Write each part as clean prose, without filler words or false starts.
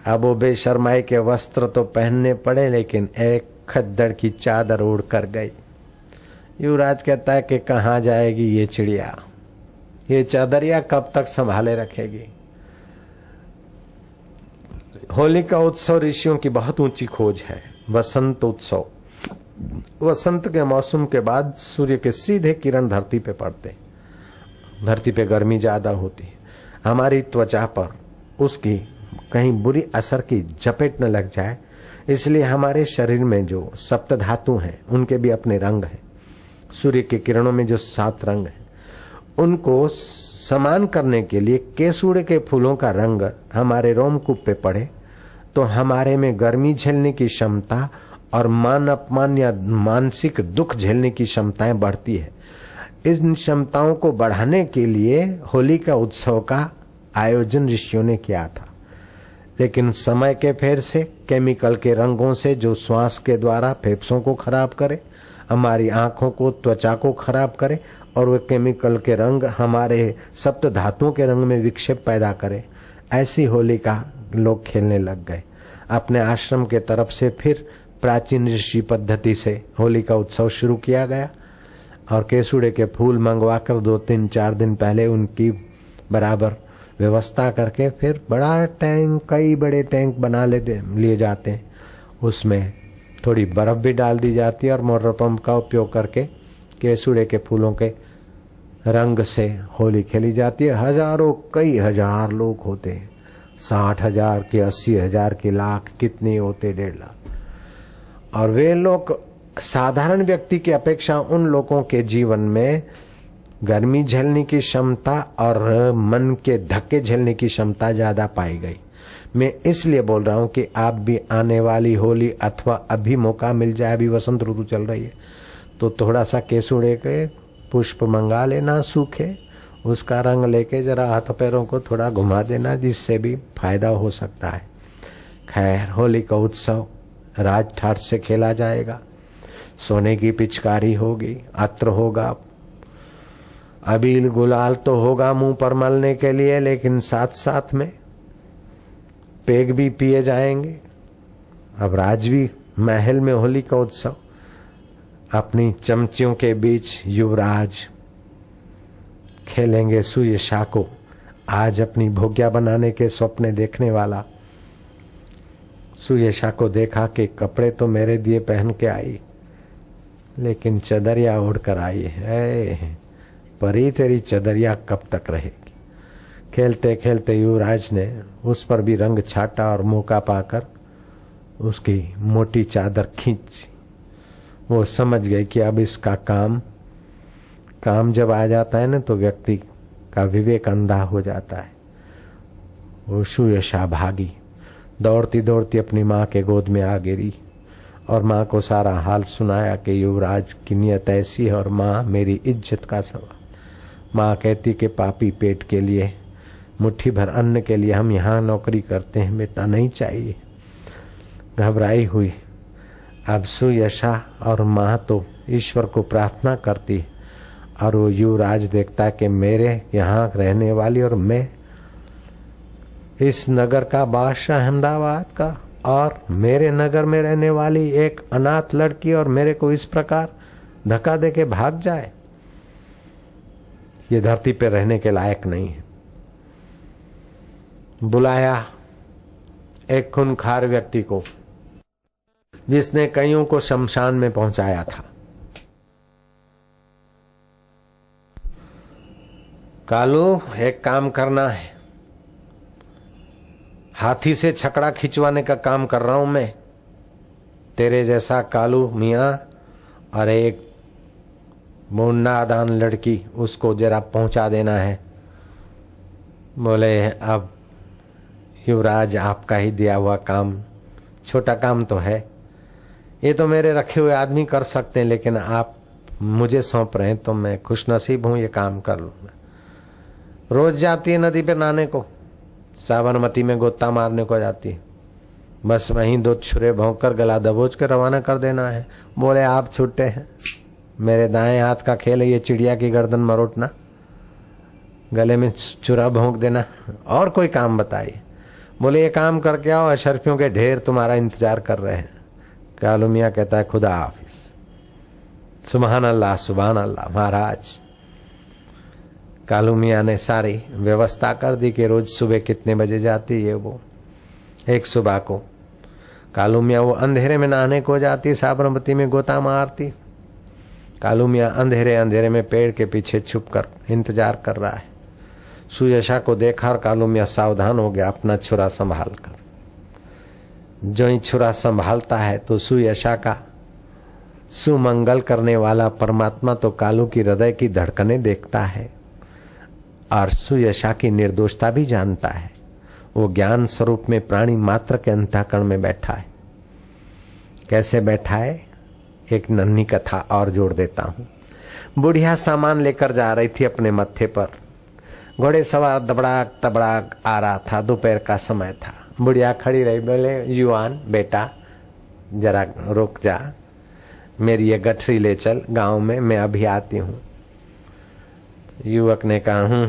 अब वो बेशर्माई के वस्त्र तो पहनने पड़े, लेकिन एक खद्दड़ की चादर उड़ कर गई। युवराज कहता है कि कहाँ जाएगी ये चिड़िया, ये चादरिया कब तक संभाले रखेगी। होली का उत्सव ऋषियों की बहुत ऊंची खोज है। वसंत उत्सव, वसंत के मौसम के बाद सूर्य के सीधे किरण धरती पे पड़ते, धरती पे गर्मी ज्यादा होती, हमारी त्वचा पर उसकी कहीं बुरी असर की झपेट न लग जाए, इसलिए हमारे शरीर में जो सप्त धातु हैं उनके भी अपने रंग हैं। सूर्य के किरणों में जो 7 रंग हैं उनको समान करने के लिए केसुड़े के फूलों का रंग हमारे रोमकूप पे पड़े तो हमारे में गर्मी झेलने की क्षमता और मान अपमान या मानसिक दुख झेलने की क्षमताएं बढ़ती है। इन क्षमताओं को बढ़ाने के लिए होली का उत्सव का आयोजन ऋषियों ने किया था, लेकिन समय के फेर से केमिकल के रंगों से जो श्वास के द्वारा फेफड़ों को खराब करे, हमारी आंखों को, त्वचा को खराब करे और वे केमिकल के रंग हमारे सप्त धातुओं के रंग में विक्षेप पैदा करे, ऐसी होली का लोग खेलने लग गए। अपने आश्रम के तरफ से फिर प्राचीन ऋषि पद्धति से होली का उत्सव शुरू किया गया और केसुड़े के फूल मंगवाकर 2-3-4 दिन पहले उनकी बराबर व्यवस्था करके फिर बड़ा टैंक, कई बड़े टैंक बना लिए जाते हैं। उसमें थोड़ी बर्फ भी डाल दी जाती है और मोटर पंप का उपयोग करके केसुड़े के फूलों के रंग से होली खेली जाती है। हजारों, कई हजार लोग होते हैं, 60,000 के, 80,000 के, लाख कितने होते, 1.5 लाख। और वे लोग साधारण व्यक्ति की अपेक्षा उन लोगों के जीवन में गर्मी झेलने की क्षमता और मन के धक्के झेलने की क्षमता ज्यादा पाई गई। मैं इसलिए बोल रहा हूं कि आप भी आने वाली होली अथवा अभी मौका मिल जाए, अभी वसंत ऋतु चल रही है, तो थोड़ा सा केसुड़े के पुष्प मंगा लेना सूखे, उसका रंग लेके जरा हाथ पैरों को थोड़ा घुमा देना, जिससे भी फायदा हो सकता है। खैर, होली का उत्सव राज ठाट से खेला जाएगा। सोने की पिचकारी होगी, अत्र होगा, अबील गुलाल तो होगा मुंह पर मलने के लिए, लेकिन साथ साथ में पेग भी पिए जाएंगे। अब राजवी महल में होली का उत्सव, अपनी चमचियों के बीच युवराज खेलेंगे सुयशा को। आज अपनी भोग्या बनाने के सपने देखने वाला सुयशा को देखा कि कपड़े तो मेरे दिए पहन के आई, लेकिन चदरिया ओढ़कर आई है। परी, तेरी चदरिया कब तक रहेगी। खेलते खेलते युवराज ने उस पर भी रंग छाटा और मौका पाकर उसकी मोटी चादर खींची। वो समझ गई कि अब इसका काम जब आ जाता है ना तो व्यक्ति का विवेक अंधा हो जाता है। वो सुयशा भागी, दौड़ती दौड़ती अपनी माँ के गोद में आ गिरी और माँ को सारा हाल सुनाया कि युवराज की नियत ऐसी है और माँ मेरी इज्जत का सवाल। माँ कहती कि पापी पेट के लिए, मुट्ठी भर अन्न के लिए हम यहाँ नौकरी करते हैं, बेटा नहीं चाहिए। घबराई हुई अब सुयशा और माँ तो ईश्वर को प्रार्थना करती और वो युवराज देखता कि मेरे यहाँ रहने वाली और मैं इस नगर का बादशाह अहमदाबाद का और मेरे नगर में रहने वाली एक अनाथ लड़की और मेरे को इस प्रकार धक्का दे के भाग जाए, ये धरती पे रहने के लायक नहीं है। बुलाया एक खूंखार व्यक्ति को जिसने कईयों को शमशान में पहुंचाया था। कालू, एक काम करना है, हाथी से छकड़ा खिंचवाने का काम कर रहा हूं मैं। तेरे जैसा कालू मियां और एक मुन्नादान लड़की, उसको जरा पहुंचा देना है। बोले, अब युवराज आपका ही दिया हुआ काम, छोटा काम तो है, ये तो मेरे रखे हुए आदमी कर सकते हैं, लेकिन आप मुझे सौंप रहे हैं तो मैं खुशनसीब हूं, ये काम कर लूंगा। रोज जाती है नदी पे नहाने को, साबरमती में गोता मारने को जाती है, बस वहीं 2 छुरे भोंक कर गला दबोच कर रवाना कर देना है। बोले, आप छुट्टे हैं, मेरे दाएं हाथ का खेल है ये चिड़िया की गर्दन मरोटना, गले में छुरा भोंक देना, और कोई काम बताइए। बोले ये काम करके आओ, अशरफियों के ढेर तुम्हारा इंतजार कर रहे हैं। कालू मियां कहता है खुदा हाफिज। सुभान अल्लाह सुभान अल्लाह। महाराज कालू मियां ने सारी व्यवस्था कर दी कि रोज सुबह कितने बजे जाती है। वो एक सुबह को कालू मियां वो अंधेरे में नहाने को जाती, साबरमती में गोता मारती। कालू मियां अंधेरे अंधेरे में पेड़ के पीछे छुप कर इंतजार कर रहा है। सुयशा को देखा और कालू मियां सावधान हो गया अपना छुरा संभाल कर। जो ही छुरा संभालता है तो सुयशा का सुमंगल करने वाला परमात्मा तो कालू की हृदय की धड़कनें देखता है और सुयशा की निर्दोषता भी जानता है। वो ज्ञान स्वरूप में प्राणी मात्र के अंतःकरण में बैठा है। कैसे बैठा है, एक नन्ही कथा और जोड़ देता हूं। बुढ़िया सामान लेकर जा रही थी अपने मत्थे पर। घोड़े सवार दबड़ाक तबड़ाक आ रहा था। दोपहर का समय था। बुढ़िया खड़ी रही, बोले युवान बेटा जरा रुक जा, मेरी ये गठरी ले चल गांव में, मैं अभी आती हूं। युवक ने कहा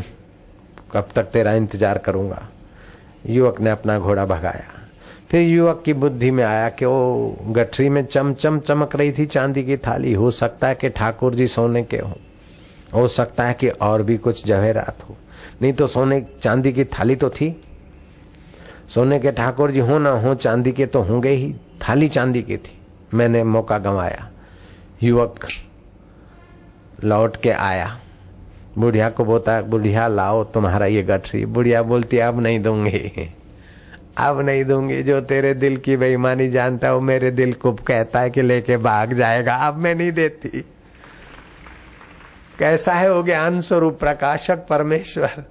कब तक तेरा इंतजार करूंगा। युवक ने अपना घोड़ा भगाया। फिर युवक की बुद्धि में आया कि वो गठरी में चमचम चमक रही थी चांदी की थाली। हो सकता है कि ठाकुर जी सोने के हो सकता है कि और भी कुछ जवेरात हो, नहीं तो सोने चांदी की थाली तो थी। सोने के ठाकुर जी हो ना हो, चांदी के तो होंगे ही। थाली चांदी की थी। मैंने मौका गंवाया। युवक लौट के आया, बुढ़िया को बोलता, बुढ़िया लाओ तुम्हारा ये गठरी। बुढ़िया बोलती अब नहीं दूंगी, अब नहीं दूंगी। जो तेरे दिल की बेईमानी जानता है वो मेरे दिल को कहता है कि लेके भाग जाएगा, अब मैं नहीं देती। कैसा है वो ज्ञान स्वरूप प्रकाशक परमेश्वर।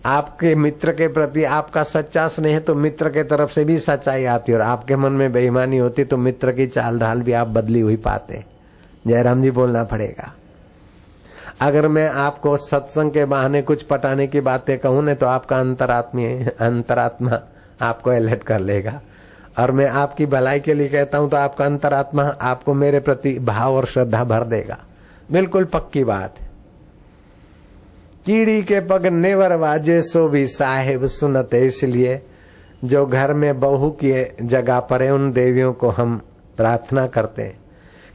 आपके मित्र के प्रति आपका सच्चा स्नेह तो मित्र के तरफ से भी सच्चाई आती, और आपके मन में बेईमानी होती तो मित्र की चाल ढाल भी आप बदली हुई पाते। जयराम जी बोलना पड़ेगा। अगर मैं आपको सत्संग के बहाने कुछ पटाने की बातें कहूं न तो आपका अंतरात्मा आपको अलर्ट कर लेगा, और मैं आपकी भलाई के लिए कहता हूं तो आपका अंतरात्मा आपको मेरे प्रति भाव और श्रद्धा भर देगा। बिल्कुल पक्की बात है। कीड़ी के पग नेवर वाजे सो भी साहेब सुनते। इसलिए जो घर में बहू की जगह पर है उन देवियों को हम प्रार्थना करते हैं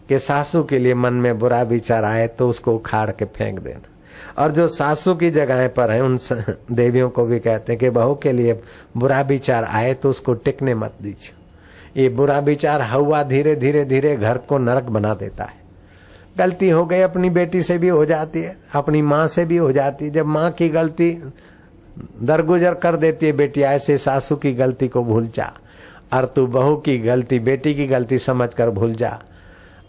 कि सासू के लिए मन में बुरा विचार आए तो उसको उखाड़ के फेंक देना, और जो सासू की जगह पर है उन देवियों को भी कहते हैं कि बहू के लिए बुरा विचार आए तो उसको टिकने मत दीजिए। ये बुरा विचार हवा धीरे धीरे धीरे घर को नरक बना देता है। गलती हो गई अपनी बेटी से भी हो जाती है, अपनी माँ से भी हो जाती है। जब माँ की गलती दरगुजर कर देती है बेटी, ऐसे सासू की गलती को भूल जा, और तू बहू की गलती बेटी की गलती समझकर भूल जा।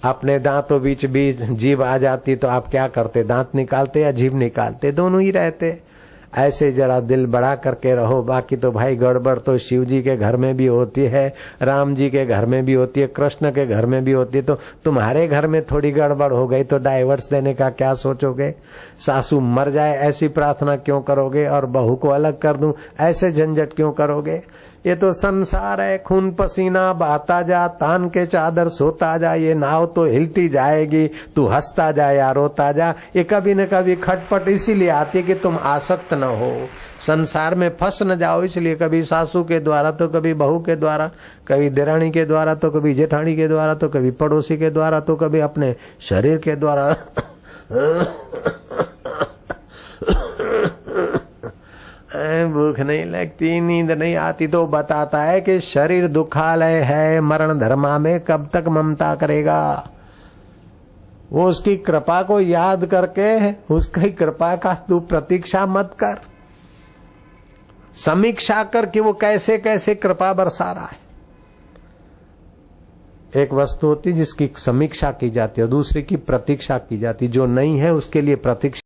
अपने दांतों बीच भी जीभ आ जाती तो आप क्या करते, दांत निकालते या जीभ निकालते? दोनों ही रहते। ऐसे जरा दिल बड़ा करके रहो। बाकी तो भाई गड़बड़ तो शिव जी के घर में भी होती है, राम जी के घर में भी होती है, कृष्ण के घर में भी होती है। तो तुम्हारे घर में थोड़ी गड़बड़ हो गई तो डाइवर्स देने का क्या सोचोगे? सासू मर जाए ऐसी प्रार्थना क्यों करोगे, और बहू को अलग कर दूं ऐसे झंझट क्यों करोगे? ये तो संसार है, खून पसीना बहाता जा, तान के चादर सोता जा। ये नाव तो हिलती जाएगी, तू हंसता जा या रोता जा। ये कभी न कभी खटपट इसीलिए आती है कि तुम आसक्त न हो, संसार में फंस न जाओ। इसलिए कभी सासू के द्वारा तो कभी बहू के द्वारा, कभी देरानी के द्वारा तो कभी जेठानी के द्वारा तो कभी पड़ोसी के द्वारा तो कभी अपने शरीर के द्वारा भूख नहीं लगती, नींद नहीं आती तो बताता है कि शरीर दुखालय है, मरण धर्मा में कब तक ममता करेगा। वो उसकी कृपा को याद करके उसकी कृपा का तू प्रतीक्षा मत कर, समीक्षा कर कि वो कैसे कैसे कृपा बरसा रहा है। एक वस्तु होती जिसकी समीक्षा की जाती है, दूसरी की प्रतीक्षा की जाती। जो नहीं है उसके लिए प्रतीक्षा